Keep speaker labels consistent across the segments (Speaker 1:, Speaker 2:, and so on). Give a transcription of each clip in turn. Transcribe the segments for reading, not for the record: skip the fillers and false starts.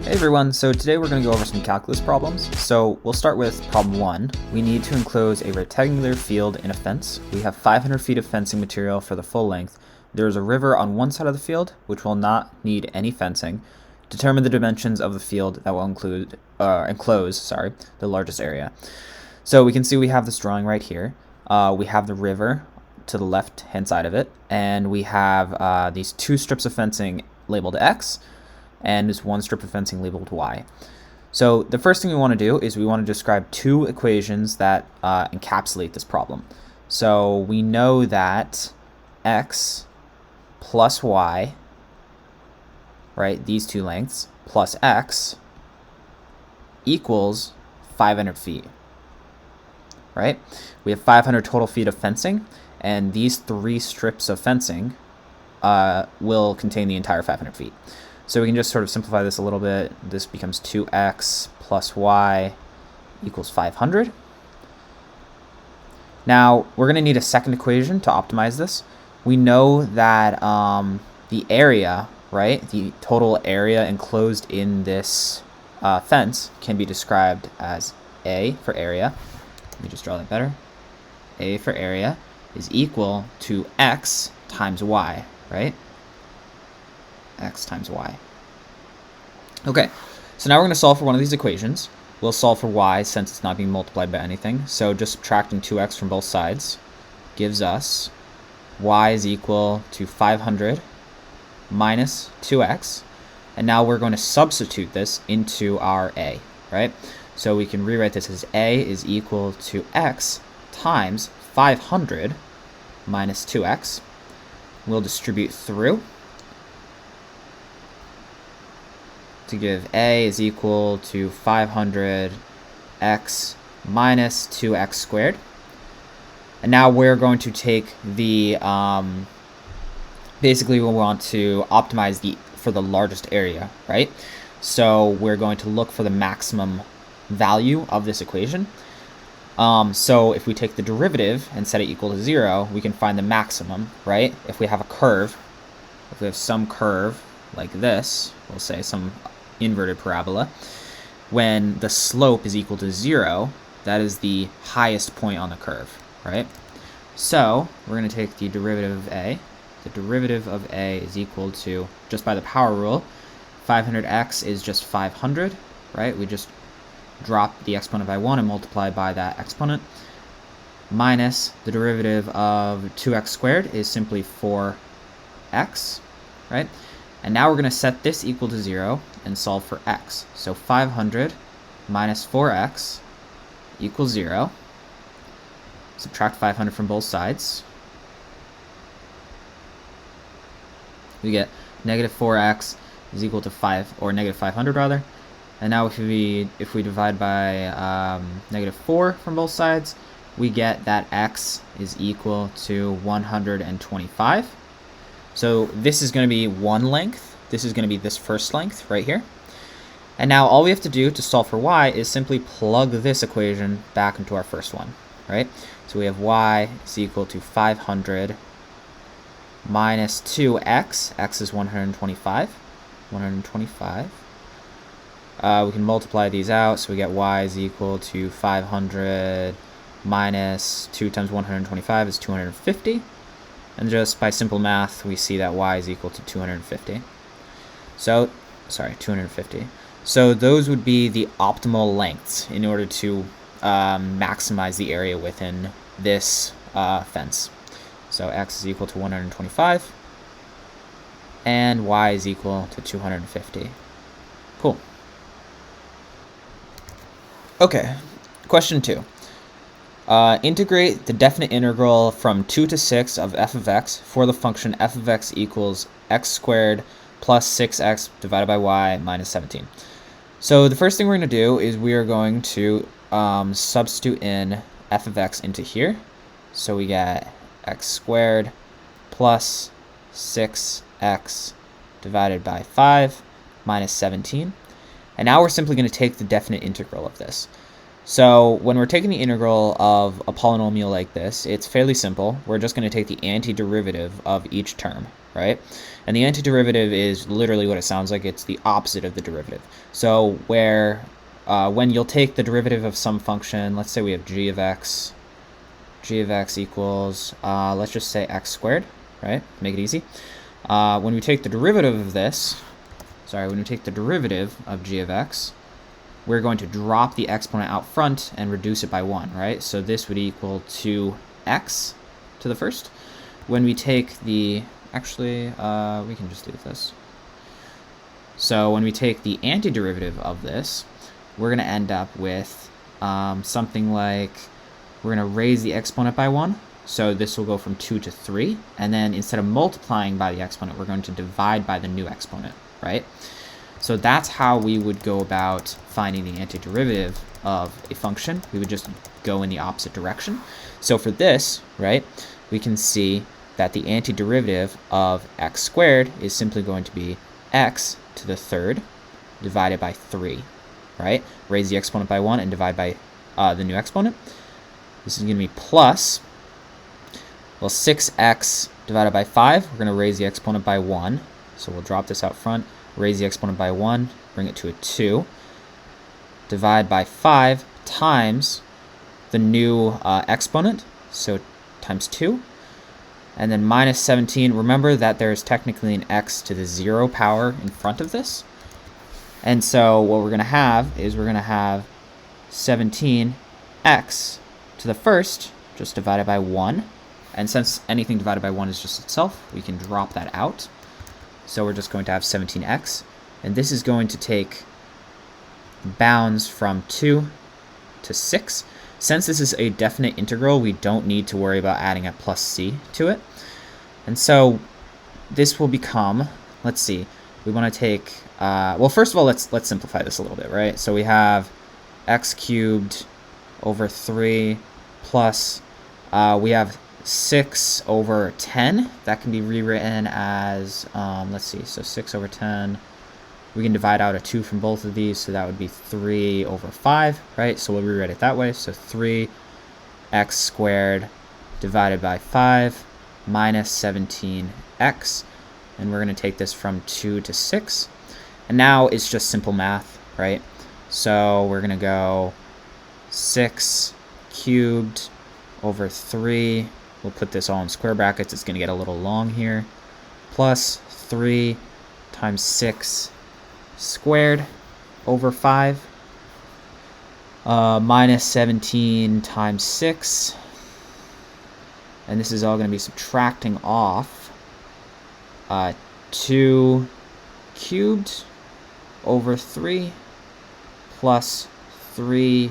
Speaker 1: Hey everyone, so today we're going to go over some calculus problems. So we'll start with problem 1. We need to enclose a rectangular field in a fence. We have 500 feet of fencing material for the full length. There is a river on one side of the field, which will not need any fencing. Determine the dimensions of the field that will enclose the largest area. So we can see we have this drawing right here. We have the river to the left-hand side of it, and we have these two strips of fencing labeled X, and this one strip of fencing labeled Y. So the first thing we want to do is we want to describe two equations that encapsulate this problem. So we know that X plus Y, right, these two lengths, plus X equals 500 feet, right? We have 500 total feet of fencing, and these three strips of fencing will contain the entire 500 feet. So we can just sort of simplify this a little bit. This becomes 2x plus y equals 500. Now, we're going to need a second equation to optimize this. We know that the area, right, the total area enclosed in this fence can be described as A for area. Let me just draw that better. A for area is equal to x times y, right? X times y. Okay, so now we're going to solve for one of these equations. We'll solve for y since it's not being multiplied by anything. So just subtracting 2x from both sides gives us y is equal to 500 minus 2x. And now we're going to substitute this into our a, right? So we can rewrite this as a is equal to x times 500 minus 2x. We'll distribute through to give a is equal to 500x minus 2x squared. And now we're going to take the, basically we want to optimize for the largest area, right? So we're going to look for the maximum value of this equation. So if we take the derivative and set it equal to 0, we can find the maximum, right? If we have a curve, if we have some curve like this, we'll say some inverted parabola, when the slope is equal to 0, that is the highest point on the curve, right? So we're going to take the derivative of a. The derivative of a is equal to, just by the power rule, 500x is just 500, right? We just drop the exponent by 1 and multiply by that exponent, minus the derivative of 2x squared is simply 4x, right? And now we're going to set this equal to 0 and solve for x. So 500 minus 4x equals 0. Subtract 500 from both sides. We get negative 4x is equal to 5, or negative 500 rather. And now if we divide by negative 4 from both sides, we get that x is equal to 125. So this is going to be one length. This is going to be this first length right here. And now all we have to do to solve for y is simply plug this equation back into our first one, right? So we have y is equal to 500 minus 2x. X is 125. 125. We can multiply these out, so we get y is equal to 500 minus 2 times 125 is 250. And just by simple math, we see that y is equal to 250. So, 250. So those would be the optimal lengths in order to maximize the area within this fence. So x is equal to 125, and y is equal to 250. Cool. Okay, question 2. Integrate the definite integral from 2 to 6 of f of x for the function f of x equals x squared plus 6x divided by y minus 17. So the first thing we're going to do is we are going to substitute in f of x into here. So we get x squared plus 6x divided by 5 minus 17. And now we're simply going to take the definite integral of this. So when we're taking the integral of a polynomial like this, it's fairly simple. We're just going to take the antiderivative of each term, right? And the antiderivative is literally what it sounds like. It's the opposite of the derivative. So when you'll take the derivative of some function, let's say we have g of x equals, let's just say x squared, right? Make it easy. When we take the derivative of this, when we take the derivative of g of x, we're going to drop the exponent out front and reduce it by 1, right? So this would equal 2x to the first. When we take the, actually, we can just do this. So when we take the antiderivative of this, we're going to end up with something like, we're going to raise the exponent by 1. So this will go from 2 to 3. And then instead of multiplying by the exponent, we're going to divide by the new exponent, right? So that's how we would go about finding the antiderivative of a function. We would just go in the opposite direction. So for this, right, we can see that the antiderivative of x squared is simply going to be x to the third divided by 3, right? Raise the exponent by 1 and divide by the new exponent. This is going to be plus, well, 6x divided by 5. We're going to raise the exponent by 1. So we'll drop this out front. Raise the exponent by 1, bring it to a 2, divide by 5 times the new exponent, so times 2, and then minus 17. Remember that there is technically an x to the 0 power in front of this. And so what we're going to have is we're going to have 17x to the first, just divided by 1. And since anything divided by 1 is just itself, we can drop that out. So we're just going to have 17x, and this is going to take bounds from 2 to 6. Since this is a definite integral, we don't need to worry about adding a plus c to it. And so this will become, let's see, we want to take, well, first of all, let's simplify this a little bit, right? So we have x cubed over 3 plus, we have 6 over 10. That can be rewritten as, let's see, so 6 over 10. We can divide out a 2 from both of these, so that would be 3 over 5, right? So we'll rewrite it that way. So 3x squared divided by 5 minus 17x. And we're going to take this from 2 to 6. And now it's just simple math, right? So we're going to go 6 cubed over 3. We'll put this all in square brackets. It's going to get a little long here. Plus 3 times 6 squared over 5. Minus 17 times 6. And this is all going to be subtracting off 2 cubed over 3 plus 3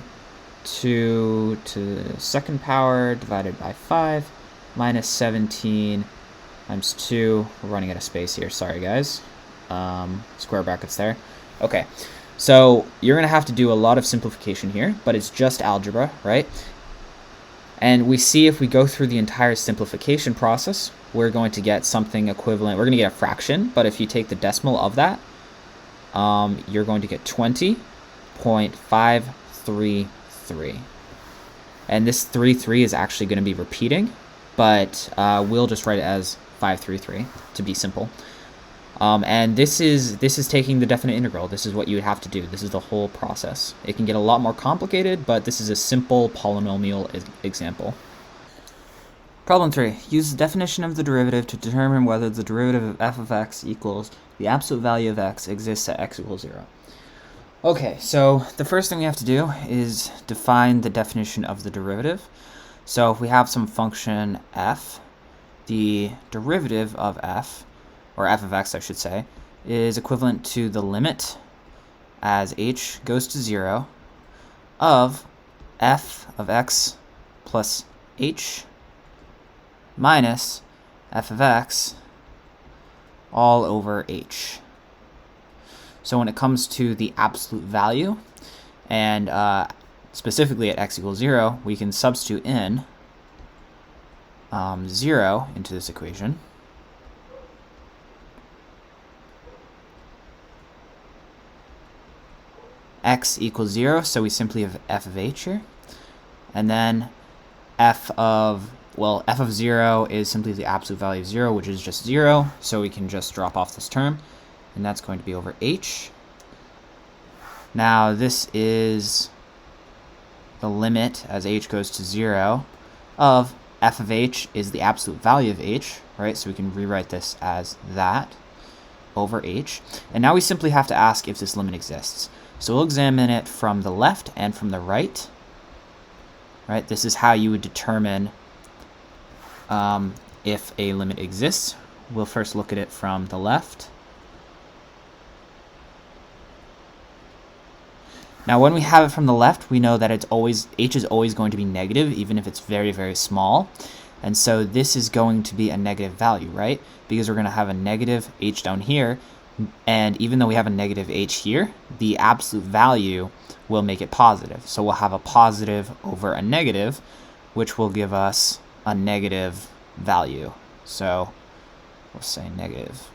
Speaker 1: to the second power divided by 5 minus 17 times 2. We're running out of space here. Sorry, guys. Square brackets there. Okay, so you're going to have to do a lot of simplification here, but it's just algebra, right? And we see if we go through the entire simplification process, we're going to get something equivalent. We're going to get a fraction, but if you take the decimal of that, you're going to get 20.533. And this 33 is actually going to be repeating, but we'll just write it as 533 to be simple. And this is taking the definite integral. This is what you would have to do. This is the whole process. It can get a lot more complicated, but this is a simple polynomial example. Problem 3. Use the definition of the derivative to determine whether the derivative of f of x equals the absolute value of x exists at x equals 0. Okay, so the first thing we have to do is define the definition of the derivative. So if we have some function f, the derivative of f, or f of x I should say, is equivalent to the limit as h goes to 0 of f of x plus h minus f of x all over h. So when it comes to the absolute value, and specifically at x equals 0, we can substitute in 0 into this equation. x equals 0, so we simply have f of h here. And then f of 0 is simply the absolute value of 0, which is just 0, so we can just drop off this term, and that's going to be over h. Now this is the limit as h goes to 0 of f of h is the absolute value of h, right? So we can rewrite this as that over h. And now we simply have to ask if this limit exists. So we'll examine it from the left and from the right. Right? This is how you would determine if a limit exists. We'll first look at it from the left. Now when we have it from the left, we know that h is always going to be negative, even if it's very, very small. And so this is going to be a negative value, right? Because we're going to have a negative h down here. And even though we have a negative h here, the absolute value will make it positive. So we'll have a positive over a negative, which will give us a negative value. So we'll say negative.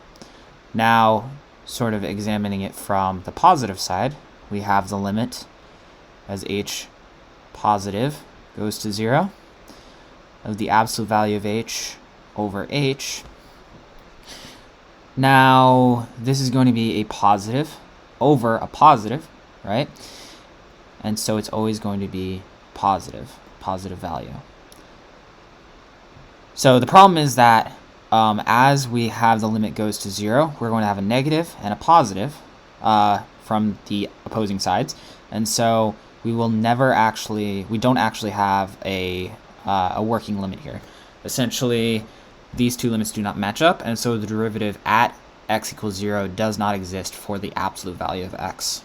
Speaker 1: Now, sort of examining it from the positive side, we have the limit as h positive goes to 0 of the absolute value of h over h. Now, this is going to be a positive over a positive, right? And so it's always going to be positive value. So the problem is that as we have the limit goes to 0, we're going to have a negative and a positive from the opposing sides. And so we don't actually have a working limit here. Essentially, these two limits do not match up, and so the derivative at x equals 0 does not exist for the absolute value of x.